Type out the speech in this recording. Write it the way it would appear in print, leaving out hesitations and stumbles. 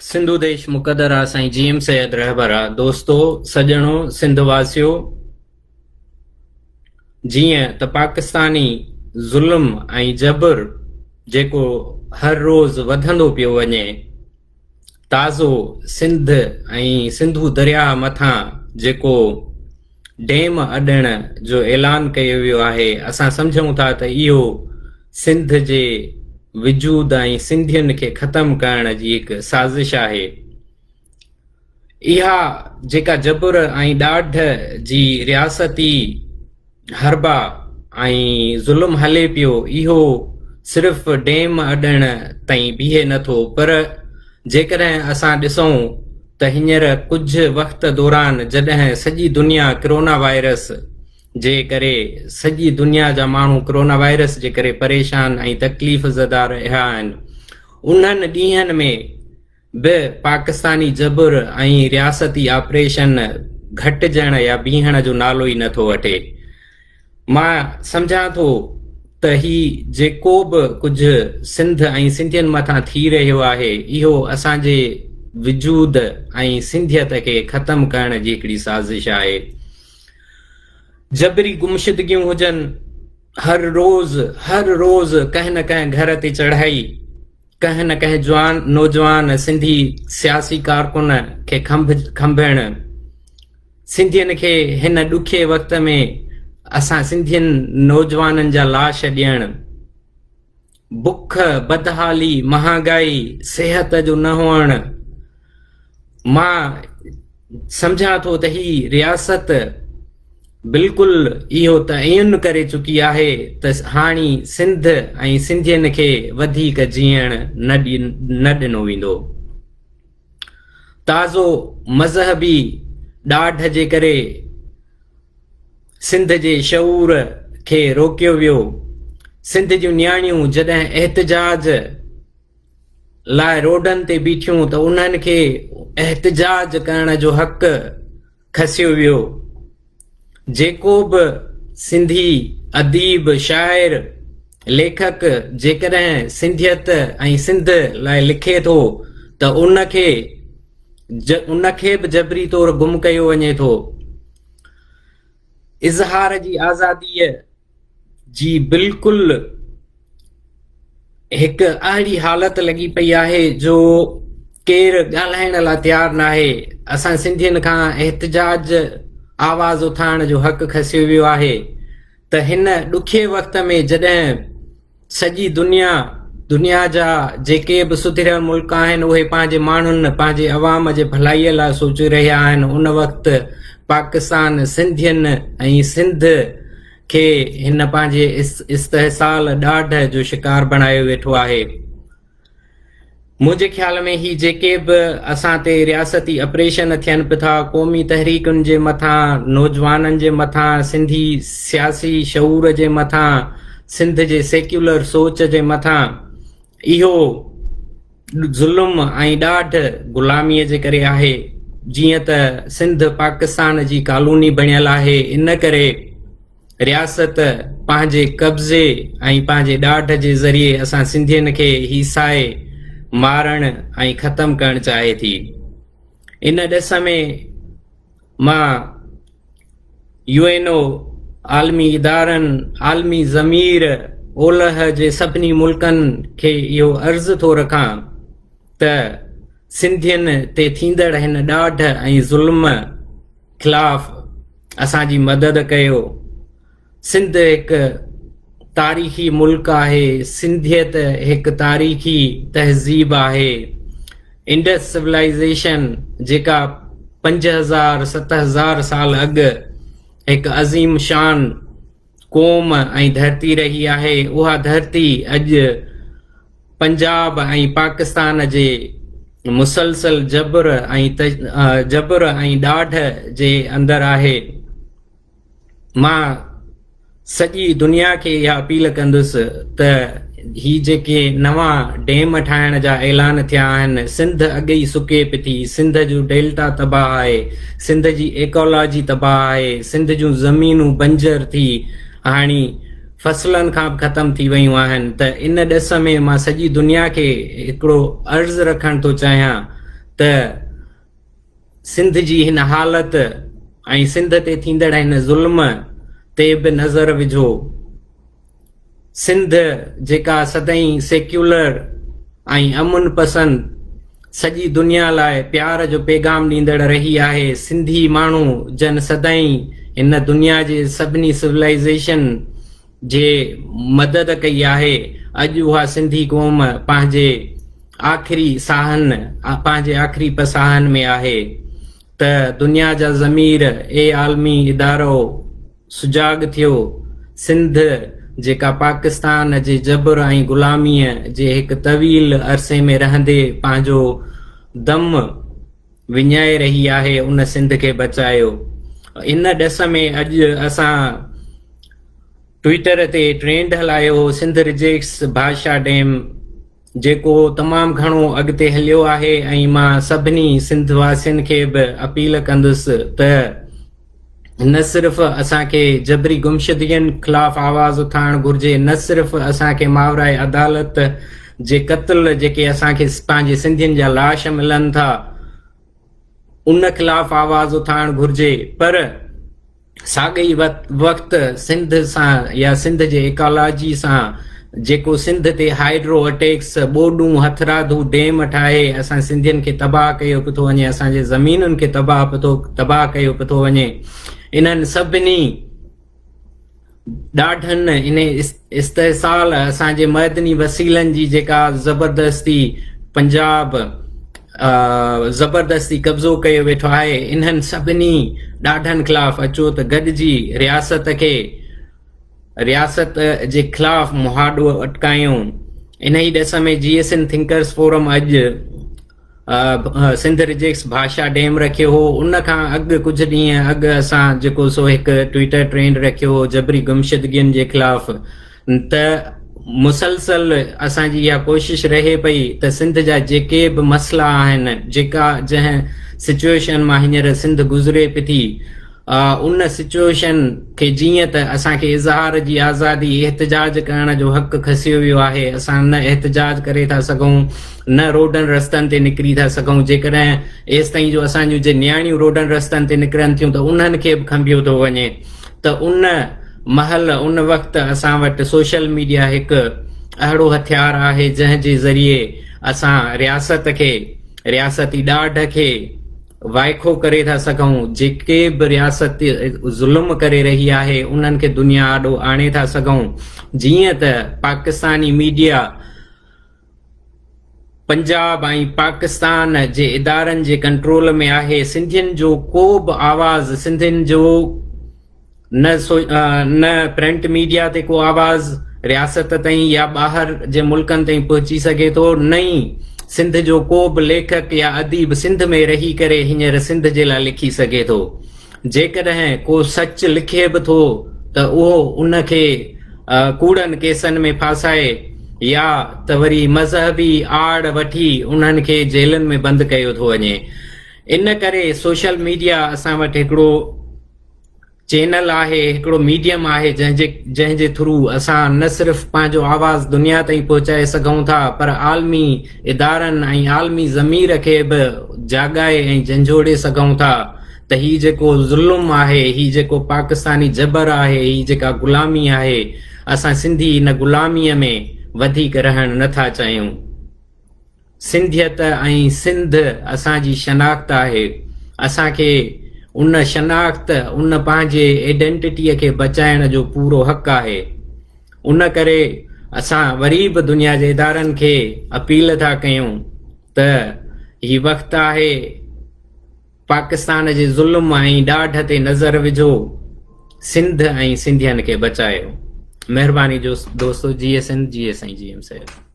सिंधु देश मुक़दर आहे साईं जीएम सैयद रहबर आहे। दोस्तो सजणो सिंध वासियो, जीअं त पाकिस्तानी ज़ुल्म ऐं जबर जेको हर रोज़ वधंदो पियो वञे, ताज़ो सिंध ऐं सिंधु दरिया मथां जेको डैम अॾण जो ऐलान कयो वियो आहे, असां सम्झूं था त इहो सिंध जे वजूद ऐं सिंधियुनि खे ख़तम करण जी हिकु साज़िश आहे। इहा जेका जबर ऐं ॾाढ जी रियासती हरबा ऐं ज़ुल्म हले पियो, इहो सिर्फ़ डैम अॾण ताईं बीहे नथो, पर जेकॾहिं असां ॾिसूं त हींअर कुझु वक़्त दौरान जॾहिं सॼी दुनिया कोरोना वायरस जे करे सॼी दुनिया जा माण्हू कोरोना वायरस जे करे परेशान ऐं तकलीफ़ ज़दा रहिया आहिनि, उन्हनि ॾींहंनि में बि पाकिस्तानी जबर ऐं रियासती ऑपरेशन घटिजण या बीहण जो नालो ई नथो वठे। मां सम्झां थो त ही जेको बि कुझु सिंध ऐं सिंधियुनि मथां थी रहियो आहे, इहो असांजे वजूद ऐं सिंधियत खे ख़तम करण जी हिकिड़ी साज़िश आहे। जबरी गुमशुदगियूं हुजनि, हर रोज़ कंहिं न कंहिं घर ते चढ़ाई, कंहिं न कंहिं नौजवान सिंधी सियासी कारकुन खे खंभण, सिंधियुनि खे हिन ॾुखे वक़्त में असां सिंधियुनि नौजवाननि जा लाश ॾियण, बुख, बदहाली, महांगाई, सिहत जो न हुअण, मां सम्झां थो त ही रियासत बिल्कुलु इहो तयन करे चुकी आहे त हाणे सिंध ऐं सिंधियुनि खे वधीक जीअण न ॾिनो वेंदो। ताज़ो मज़हबी ॾाढ जे करे सिंध जे शऊर खे रोकियो वियो। सिंध जूं न्याणियूं जॾहिं एहतजाज लाइ रोडनि ते बीठियूं त उन्हनि खे एहतजाज करण जो हक़ खसियो वियो। जेको बि सिंधी अदीब, शाइर, लेखक जेकॾहिं सिंधियत ऐं सिंध लाइ लिखे थो त उनखे बि जबरी तौर गुम कयो वञे थो। इज़हार जी आज़ादीअ जी बिल्कुलु हिकु अहिड़ी हालत लॻी पई आहे जो केरु ॻाल्हाइण लाइ तयारु न आहे। असां सिंधियुनि खां एहतजाज आवाज़ उथाइण जो हक़ खसियो वियो आहे त हिन ॾुखे वक़्त में जॾहिं सॼी दुनिया जा जेके बि सुधरियल मुल्क आहिनि, उहे पंहिंजे माण्हुनि, पंहिंजे अवाम जे भलाईअ लाइ सोचे रहिया आहिनि, उन वक़्तु पाकिस्तान सिंधियुनि ऐं सिंध खे हिन पंहिंजे इस्तेहसाल ॾाढ जो शिकार बणायो वेठो आहे। मुंहिंजे ख़्याल में ही जेके बि असां ते रियासती ऑपरेशन थियनि पिया था, क़ौमी तहरीकुनि जे मथां, नौजवाननि जे मथां, सिंधी सियासी शऊर जे मथां, सिंध जे सेक्युलर सोच जे मथां, इहो ज़ुल्म ऐं ॾाढ ग़ुलामीअ जे करे आहे। जीअं त सिंध पाकिस्तान जी कॉलोनी बणियल आहे, इन करे रियासत पंहिंजे कब्ज़े ऐं पंहिंजे ॾाढ जे ज़रिए असां सिंधियुनि खे हिसाए मारण ऐं ख़तम करणु चाहे थी। इन ॾिस में मां यूएनओ, आलमी इदारनि, आलमी ज़मीर ओलह जे सभिनी मुल्कनि खे इहो अर्ज़ु थो रखां त सिंधियुनि ते थींदड़ हिन ॾाढ ऐं ज़ुल्म ख़िलाफ़ असांजी मदद कयो। सिंध हिकु तारीख़ी मुल्क आहे, सिंधियत हिकु तारीख़ी तहज़ीब आहे। इंडस सिविलाइज़ेशन जेका 5000-7000 साल अॻु हिकु अज़ीम शान क़ौम ऐं धरती रही आहे, उहा धरती अॼु पंजाब ऐं पाकिस्तान जे मुसलसल जबर ऐं ॾाढ जे अंदरि आहे। मां सॼी दुनिया खे इहा अपील कंदुसि त ही जेके नवां डैम ठाहिण जा ऐलान थिया आहिनि, सिंध अॻे ई सुके पई थी, सिंध जो डेल्टा तबाह आहे, सिंध जी इकोलॉजी तबाह आहे, सिंध जूं ज़मीनूं बंजर थी हाणे फसलनि खां बि ख़तम थी वियूं आहिनि। त इन ॾिस में मां सॼी दुनिया खे हिकिड़ो अर्ज़ु रखणु थो चाहियां त सिंध जी हिन हालत ऐं सिंध ते थींदड़ हिन ज़ुल्म ते बि नज़र विझो। सिंध जेका सदाईं सेक्युलर ऐं अमुन पसंद सॼी दुनिया लाइ प्यार जो पैगाम ॾींदड़ रही आहे, सिंधी माण्हू जन सदाईं हिन दुनिया जे सभिनी सिविलाइज़ेशन जे मदद कई आहे। अॼु उहा सिंधी क़ौम पंहिंजे आख़िरी साहन पंहिंजे आख़िरी पसाहन में आहे त दुनिया जा ज़मीर ए आलमी इदारो सुजाग थियो। सिंध जेका पाकिस्तान जे जबर ऐं ग़ुलामीअ जे हिकु तवील अरसे में रहंदे पंहिंजो दम विञाए रही आहे, उन सिंध खे बचायो। इन ॾिस में अॼु असां ट्विटर ते ट्रेंड हलायो सिंध रिजेक्ट्स भाषा डैम, जेको तमामु घणो अॻिते हलियो आहे। ऐं मां सभिनी सिंध वासियुनि खे बि अपील कंदुसि त न सिर्फ़ असांखे जबरी गुमशुदगियुनि ख़िलाफ़ आवाज़ उठाइणु घुर्जे, न सिर्फ़ असांखे मावराए अदालत जे क़त्ल जेके असांखे पंहिंजे सिंधियुनि जा लाश मिलनि था उन ख़िलाफ़ आवाज़ उठाइणु घुर्जे, पर साॻई वक़्तु सिंध सां या सिंध जे इकोलॉजी सां जेको सिंध ते हाइड्रो अटैक्स ॿोॾूं हथरादू डैम ठाहे असां सिंधियुनि खे तबाह कयो पियो थो वञे, असांजे ज़मीनुनि खे तबाह कयो पियो थो वञे, इन्हनि सभिनी ॾाढनि इन इस्तेसाल असांजे मदनी वसीलनि जी जेका ज़बरदस्ती पंजाब ज़बरदस्ती कब्ज़ो कयो वेठो आहे, इन्हनि सभिनी ॾाढनि ख़िलाफ़ अचो त गॾिजी रियासत जे ख़िलाफ़ मुहाॾो अटकायूं। इन ई ॾिस में GSN थिंकर्स फोरम अॼु सिंध रिजेक्ट्स भाषा डैम रखियो हो। उन खां अॻु कुझु ॾींहं अॻु असां जेको सो हिकु ट्विटर ट्रेंड रखियो हो जबरी गुमशुदगियुनि जे ख़िलाफ़। त मुसलसल असांजी इहा कोशिश रहे पई त सिंध जा जेके बि मसइला आहिनि, जंहिं सिचुएशन मां हींअर सिंध गुज़रे पई थी, उन सिचुएशन खे जीअं त असांखे इज़हार जी आज़ादी एहतिजाज करण जो हक़ु खसियो वियो आहे, असां न एहतिजाज करे था सघूं, न रोडनि रस्तनि ते निकिरी था सघूं। जेकॾहिं एसि ताईं जो असांजूं जे नियाणियूं रोडनि रस्तनि ते निकिरनि थियूं त उन्हनि खे बि खंभियो थो वञे। त उन महल उन वक़्तु असां वटि सोशल मीडिया हिकु अहिड़ो हथियार आहे जंहिंजे ज़रिए असां रियासती ॾाढ खे वाइखो करे था सघूं। जेके बि रियासत ज़ुल्म करे रही आहे उन्हनि खे दुनिया आॾो आणे था सघूं। जीअं त पाकिस्तानी मीडिया पंजाब ऐं पाकिस्तान जे इदारनि जे कंट्रोल में आहे, सिंधियुनि जो को बि आवाज़, सिंधियुनि जो न प्रिंट मीडिया ते को आवाज़ रियासत ताईं या ॿाहिरि जे मुल्कनि ताईं पहुची सघे थो, न ई सिंध जो को बि लेखक या अदीब सिंध में रही करे हींअर सिंध जे लाइ लिखी सघे थो। जेकॾहिं को सच लिखे बि थो त उहो उनखे कूड़नि केसनि में फासाए या त वरी मज़हबी आड़ वठी उन्हनि खे जेलनि में बंदि कयो थो वञे। इन करे सोशल मीडिया असां वटि हिकिड़ो चैनल आहे, हिकिड़ो मीडियम आहे जंहिंजे थ्रू असां न सिर्फ़ पंहिंजो आवाज़ दुनिया ताईं पहुचाए सघूं था, पर आलमी इदारनि ऐं आलमी ज़मीर खे बि जाॻाए ऐं झंझोड़े सघूं था त हीउ जेको ज़ुल्म आहे, हीउ जेको पाकिस्तानी जबर आहे, हीउ जेका ग़ुलामी आहे, असां सिंधी हिन ग़ुलामीअ में वधीक रहणु नथा चाहियूं। सिंधियत ऐं सिंध असांजी शनाख्त आहे, असांखे उन शनाख्त उन पंहिंजे आइडेंटिटीअ खे बचाइण जो पूरो हक़ आहे। उन करे असां वरी बि दुनिया जे इदारनि खे अपील था कयूं त हीउ वक़्तु आहे पाकिस्तान जे ज़ुल्म ऐं ॾाढ ते नज़र विझो, सिंध ऐं सिंधियुनि खे बचायो। महिरबानी जो दोस्तो, GSN GS ऐं GM साहिब।